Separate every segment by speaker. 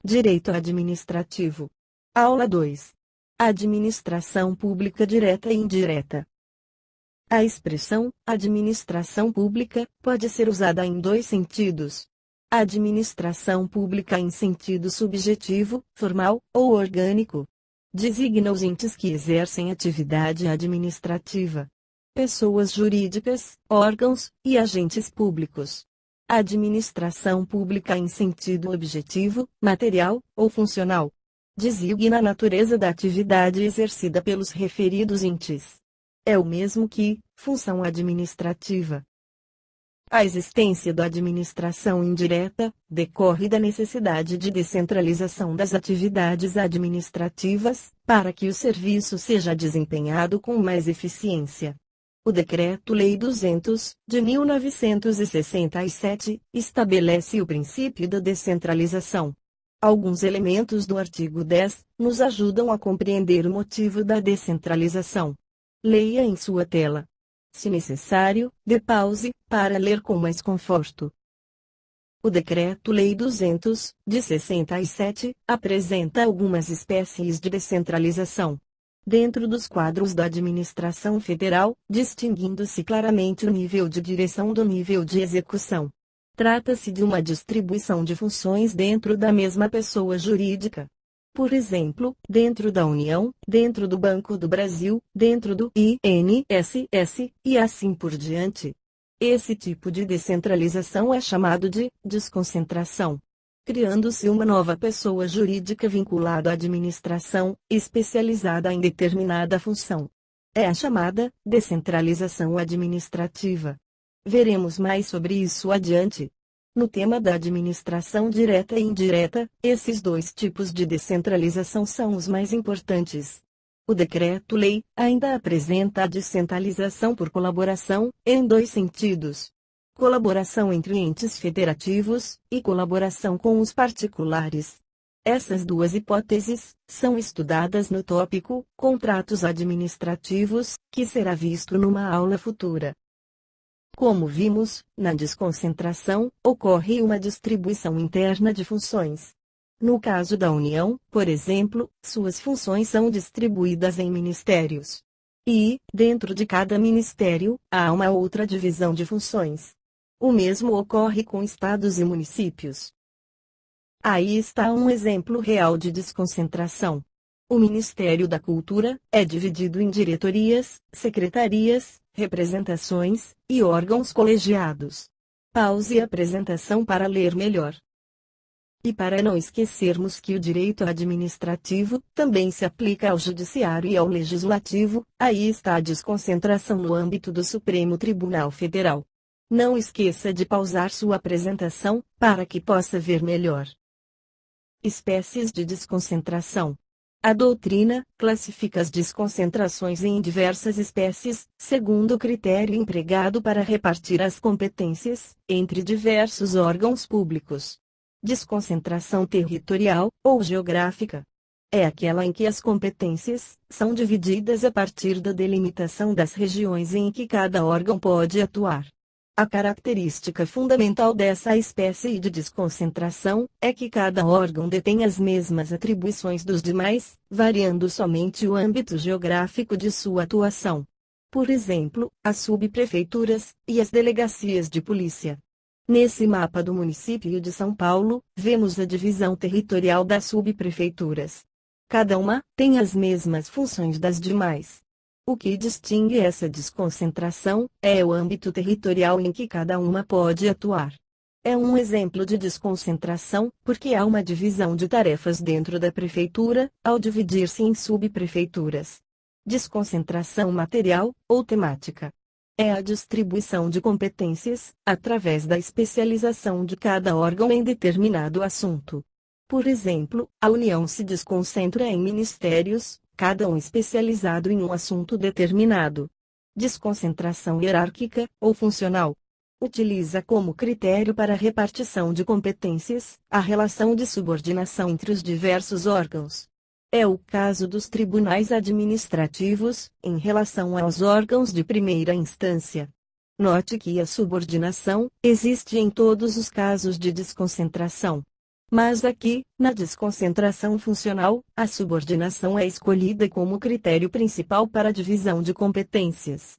Speaker 1: Direito administrativo. Aula 2. Administração pública direta e indireta. A expressão administração pública pode ser usada em dois sentidos. A administração pública em sentido subjetivo, formal ou orgânico designa os entes que exercem atividade administrativa. Pessoas jurídicas, órgãos e agentes públicos. A administração pública em sentido objetivo, material ou funcional designa a natureza da atividade exercida pelos referidos entes. É o mesmo que função administrativa. A existência da administração indireta decorre da necessidade de descentralização das atividades administrativas, para que o serviço seja desempenhado com mais eficiência. O Decreto-Lei 200, de 1967, estabelece o princípio da descentralização. Alguns elementos do artigo 10 nos ajudam a compreender o motivo da descentralização. Leia em sua tela. Se necessário, dê pause, para ler com mais conforto. O Decreto-Lei 200, de 67, apresenta algumas espécies de descentralização dentro dos quadros da administração federal, distinguindo-se claramente o nível de direção do nível de execução. Trata-se de uma distribuição de funções dentro da mesma pessoa jurídica. Por exemplo, dentro da União, dentro do Banco do Brasil, dentro do INSS, e assim por diante. Esse tipo de descentralização é chamado de desconcentração, criando-se uma nova pessoa jurídica vinculada à administração, especializada em determinada função. É a chamada descentralização administrativa. Veremos mais sobre isso adiante. No tema da administração direta e indireta, esses dois tipos de descentralização são os mais importantes. O Decreto-Lei ainda apresenta a descentralização por colaboração, em dois sentidos: colaboração entre entes federativos, e colaboração com os particulares. Essas duas hipóteses são estudadas no tópico Contratos Administrativos, que será visto numa aula futura. Como vimos, na desconcentração, ocorre uma distribuição interna de funções. No caso da União, por exemplo, suas funções são distribuídas em ministérios. E, dentro de cada ministério, há uma outra divisão de funções. O mesmo ocorre com estados e municípios. Aí está um exemplo real de desconcentração. O Ministério da Cultura é dividido em diretorias, secretarias, representações e órgãos colegiados. Pause a apresentação para ler melhor. E para não esquecermos que o direito administrativo também se aplica ao judiciário e ao legislativo, aí está a desconcentração no âmbito do Supremo Tribunal Federal. Não esqueça de pausar sua apresentação, para que possa ver melhor. Espécies de desconcentração. A doutrina classifica as desconcentrações em diversas espécies, segundo o critério empregado para repartir as competências entre diversos órgãos públicos. Desconcentração territorial, ou geográfica, é aquela em que as competências são divididas a partir da delimitação das regiões em que cada órgão pode atuar. A característica fundamental dessa espécie de desconcentração é que cada órgão detém as mesmas atribuições dos demais, variando somente o âmbito geográfico de sua atuação. Por exemplo, as subprefeituras e as delegacias de polícia. Nesse mapa do município de São Paulo, vemos a divisão territorial das subprefeituras. Cada uma tem as mesmas funções das demais. O que distingue essa desconcentração é o âmbito territorial em que cada uma pode atuar. É um exemplo de desconcentração, porque há uma divisão de tarefas dentro da prefeitura, ao dividir-se em subprefeituras. Desconcentração material, ou temática. É a distribuição de competências, através da especialização de cada órgão em determinado assunto. Por exemplo, a União se desconcentra em ministérios, cada um especializado em um assunto determinado. Desconcentração hierárquica, ou funcional. Utiliza como critério para a repartição de competências, a relação de subordinação entre os diversos órgãos. É o caso dos tribunais administrativos, em relação aos órgãos de primeira instância. Note que a subordinação existe em todos os casos de desconcentração. Mas aqui, na desconcentração funcional, a subordinação é escolhida como critério principal para a divisão de competências.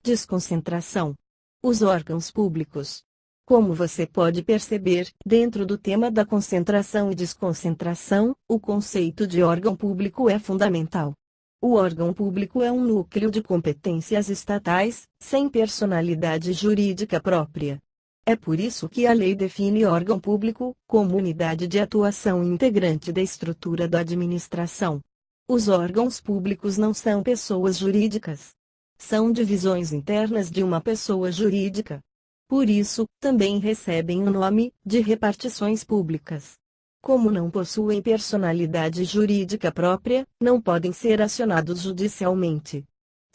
Speaker 1: Desconcentração. Os órgãos públicos. Como você pode perceber, dentro do tema da concentração e desconcentração, o conceito de órgão público é fundamental. O órgão público é um núcleo de competências estatais, sem personalidade jurídica própria. É por isso que a lei define órgão público como unidade de atuação integrante da estrutura da administração. Os órgãos públicos não são pessoas jurídicas. São divisões internas de uma pessoa jurídica. Por isso, também recebem o nome de repartições públicas. Como não possuem personalidade jurídica própria, não podem ser acionados judicialmente.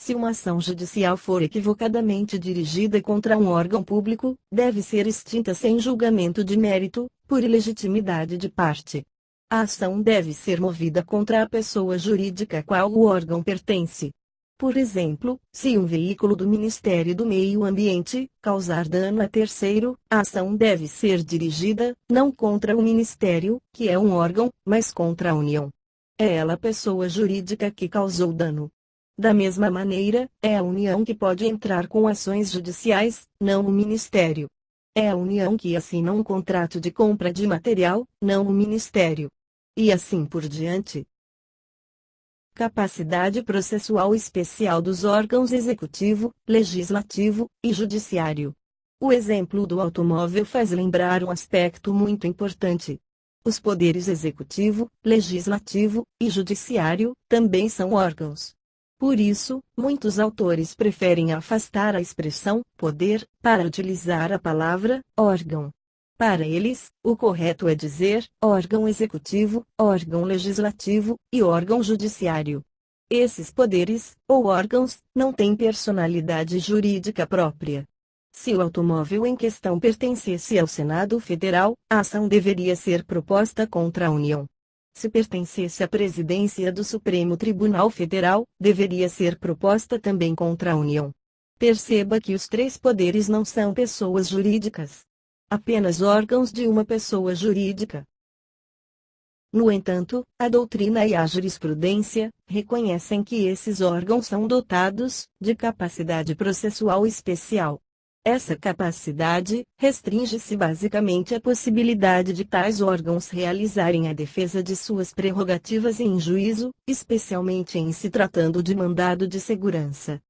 Speaker 1: Se uma ação judicial for equivocadamente dirigida contra um órgão público, deve ser extinta sem julgamento de mérito, por ilegitimidade de parte. A ação deve ser movida contra a pessoa jurídica a qual o órgão pertence. Por exemplo, se um veículo do Ministério do Meio Ambiente causar dano a terceiro, a ação deve ser dirigida, não contra o Ministério, que é um órgão, mas contra a União. É ela a pessoa jurídica que causou dano. Da mesma maneira, é a União que pode entrar com ações judiciais, não o Ministério. É a União que assina um contrato de compra de material, não o Ministério. E assim por diante. Capacidade processual especial dos órgãos executivo, legislativo e judiciário. O exemplo do automóvel faz lembrar um aspecto muito importante. Os poderes executivo, legislativo e judiciário também são órgãos. Por isso, muitos autores preferem afastar a expressão poder para utilizar a palavra órgão. Para eles, o correto é dizer órgão executivo, órgão legislativo e órgão judiciário. Esses poderes, ou órgãos, não têm personalidade jurídica própria. Se o automóvel em questão pertencesse ao Senado Federal, a ação deveria ser proposta contra a União. Se pertencesse à presidência do Supremo Tribunal Federal, deveria ser proposta também contra a União. Perceba que os três poderes não são pessoas jurídicas. Apenas órgãos de uma pessoa jurídica. No entanto, a doutrina e a jurisprudência reconhecem que esses órgãos são dotados de capacidade processual especial. Essa capacidade restringe-se basicamente à possibilidade de tais órgãos realizarem a defesa de suas prerrogativas em juízo, especialmente em se tratando de mandado de segurança.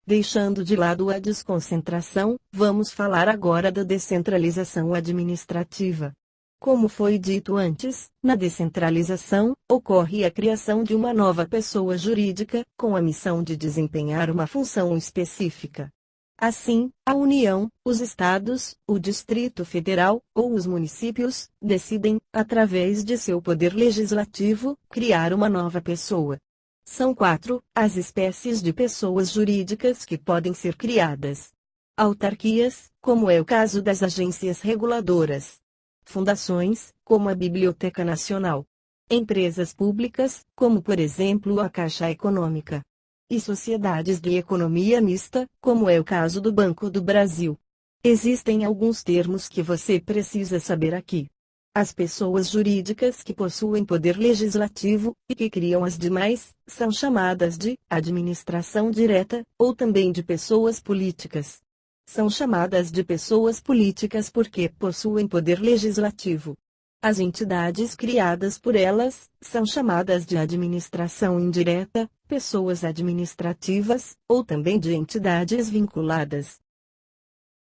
Speaker 1: Deixando de lado a desconcentração, vamos falar agora da descentralização administrativa. Como foi dito antes, na descentralização, ocorre a criação de uma nova pessoa jurídica, com a missão de desempenhar uma função específica. Assim, a União, os Estados, o Distrito Federal, ou os municípios, decidem, através de seu poder legislativo, criar uma nova pessoa. São 4 as espécies de pessoas jurídicas que podem ser criadas. Autarquias, como é o caso das agências reguladoras. Fundações, como a Biblioteca Nacional. Empresas públicas, como por exemplo a Caixa Econômica. E sociedades de economia mista, como é o caso do Banco do Brasil. Existem alguns termos que você precisa saber aqui. As pessoas jurídicas que possuem poder legislativo, e que criam as demais, são chamadas de administração direta, ou também de pessoas políticas. São chamadas de pessoas políticas porque possuem poder legislativo. As entidades criadas por elas são chamadas de administração indireta, pessoas administrativas, ou também de entidades vinculadas.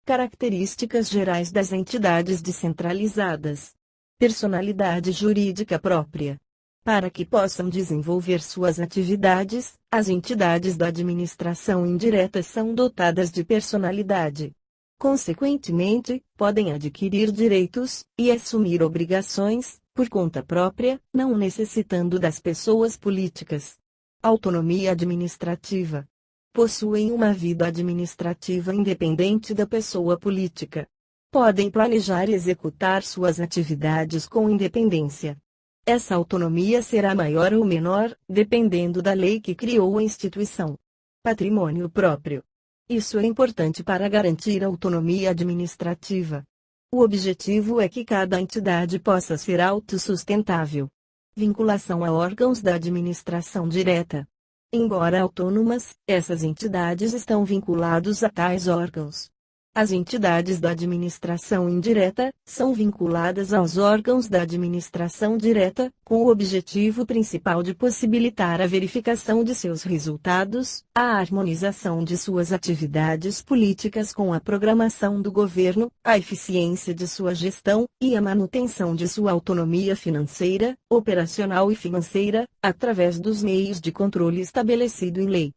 Speaker 1: Características gerais das entidades descentralizadas. Personalidade jurídica própria. Para que possam desenvolver suas atividades, as entidades da administração indireta são dotadas de personalidade. Consequentemente, podem adquirir direitos e assumir obrigações, por conta própria, não necessitando das pessoas políticas. Autonomia administrativa. Possuem uma vida administrativa independente da pessoa política. Podem planejar e executar suas atividades com independência. Essa autonomia será maior ou menor, dependendo da lei que criou a instituição. Patrimônio próprio. Isso é importante para garantir a autonomia administrativa. O objetivo é que cada entidade possa ser autossustentável. Vinculação a órgãos da administração direta. Embora autônomas, essas entidades estão vinculadas a tais órgãos. As entidades da administração indireta são vinculadas aos órgãos da administração direta, com o objetivo principal de possibilitar a verificação de seus resultados, a harmonização de suas atividades políticas com a programação do governo, a eficiência de sua gestão e a manutenção de sua autonomia financeira, operacional e financeira, através dos meios de controle estabelecido em lei.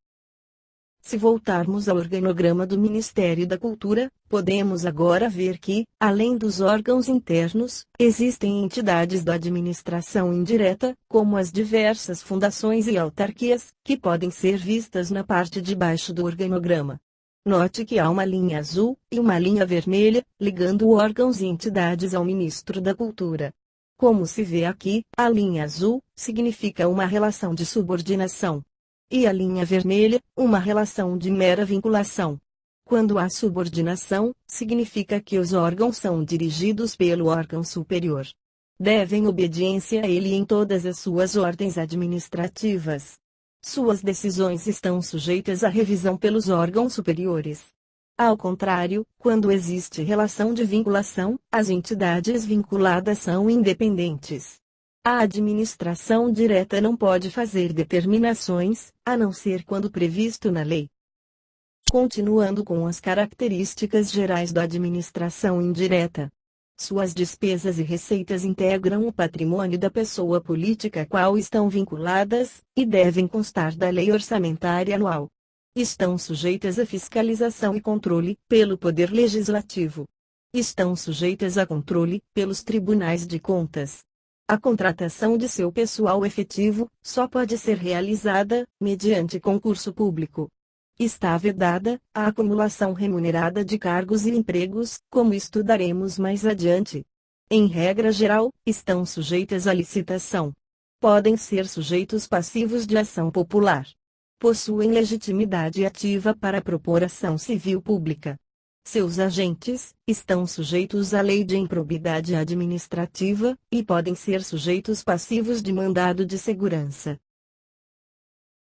Speaker 1: Se voltarmos ao organograma do Ministério da Cultura, podemos agora ver que, além dos órgãos internos, existem entidades da administração indireta, como as diversas fundações e autarquias, que podem ser vistas na parte de baixo do organograma. Note que há uma linha azul e uma linha vermelha, ligando órgãos e entidades ao Ministro da Cultura. Como se vê aqui, a linha azul significa uma relação de subordinação. E a linha vermelha, uma relação de mera vinculação. Quando há subordinação, significa que os órgãos são dirigidos pelo órgão superior. Devem obediência a ele em todas as suas ordens administrativas. Suas decisões estão sujeitas à revisão pelos órgãos superiores. Ao contrário, quando existe relação de vinculação, as entidades vinculadas são independentes. A administração direta não pode fazer determinações, a não ser quando previsto na lei. Continuando com as características gerais da administração indireta. Suas despesas e receitas integram o patrimônio da pessoa política a qual estão vinculadas, e devem constar da lei orçamentária anual. Estão sujeitas a fiscalização e controle pelo Poder Legislativo. Estão sujeitas a controle pelos tribunais de contas. A contratação de seu pessoal efetivo só pode ser realizada mediante concurso público. Está vedada a acumulação remunerada de cargos e empregos, como estudaremos mais adiante. Em regra geral, estão sujeitas à licitação. Podem ser sujeitos passivos de ação popular. Possuem legitimidade ativa para propor ação civil pública. Seus agentes estão sujeitos à lei de improbidade administrativa, e podem ser sujeitos passivos de mandado de segurança.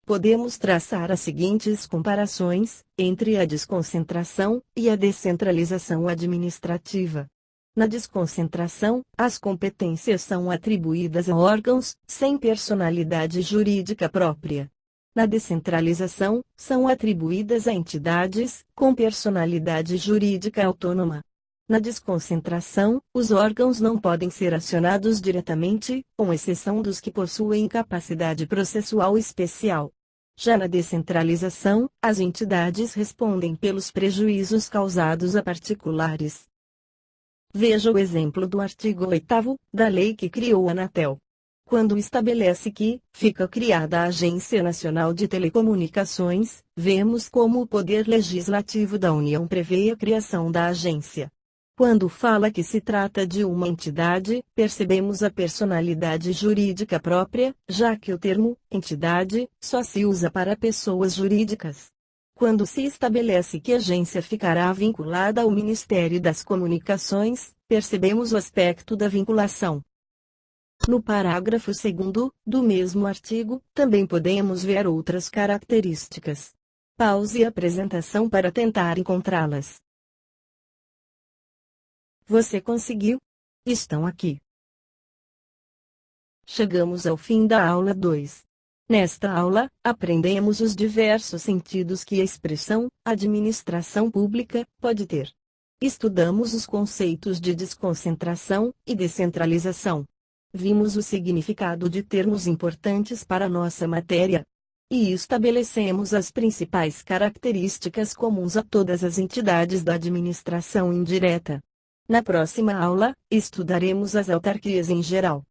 Speaker 1: Podemos traçar as seguintes comparações entre a desconcentração e a descentralização administrativa. Na desconcentração, as competências são atribuídas a órgãos sem personalidade jurídica própria. Na descentralização, são atribuídas a entidades com personalidade jurídica autônoma. Na desconcentração, os órgãos não podem ser acionados diretamente, com exceção dos que possuem capacidade processual especial. Já na descentralização, as entidades respondem pelos prejuízos causados a particulares. Veja o exemplo do artigo 8º da lei que criou a Anatel. Quando estabelece que fica criada a Agência Nacional de Telecomunicações, vemos como o Poder Legislativo da União prevê a criação da agência. Quando fala que se trata de uma entidade, percebemos a personalidade jurídica própria, já que o termo entidade só se usa para pessoas jurídicas. Quando se estabelece que a agência ficará vinculada ao Ministério das Comunicações, percebemos o aspecto da vinculação. No parágrafo 2º, do mesmo artigo, também podemos ver outras características. Pause a apresentação para tentar encontrá-las. Você conseguiu? Estão aqui. Chegamos ao fim da aula 2. Nesta aula, aprendemos os diversos sentidos que a expressão administração pública pode ter. Estudamos os conceitos de desconcentração e descentralização. Vimos o significado de termos importantes para nossa matéria. E estabelecemos as principais características comuns a todas as entidades da administração indireta. Na próxima aula, estudaremos as autarquias em geral.